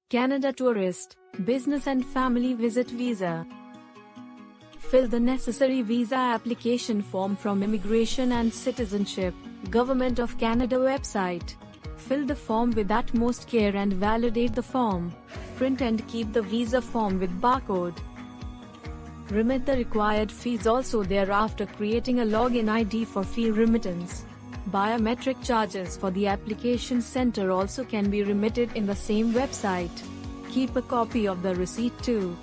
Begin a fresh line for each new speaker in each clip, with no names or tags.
Canada Tourist, Business and Family Visit Visa. Fill the necessary visa application form from Immigration and Citizenship, Government of Canada website. Fill the form with utmost care and validate the form. Print and keep the visa form with barcode. Remit the required fees also thereafter, creating a login ID for fee remittance. Biometric charges for the application center also can be remitted in the same website. Keep a copy of the receipt too.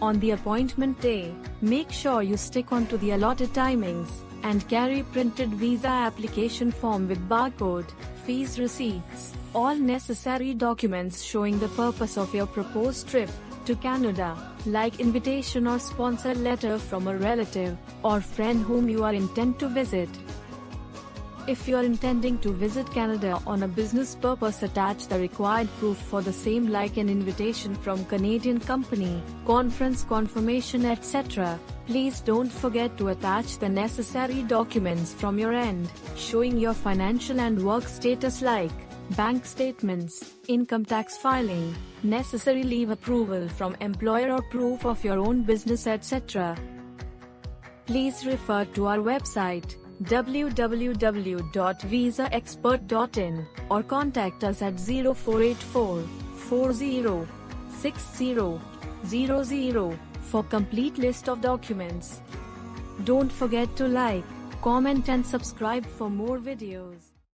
On the appointment day, make sure you stick on to the allotted timings, and carry printed visa application form with barcode, fees receipts, all necessary documents showing the purpose of your proposed trip to Canada, like invitation or sponsor letter from a relative or friend whom you are intend to visit. If you are intending to visit Canada on a business purpose, attach the required proof for the same, like an invitation from Canadian company, conference confirmation, etc. Please don't forget to attach the necessary documents from your end, showing your financial and work status like bank statements, income tax filing, necessary leave approval from employer or proof of your own business, etc. Please refer to our website www.visaexpert.in or contact us at 0484 40 60 00 for complete list of documents. Don't forget to like, comment and subscribe for more videos.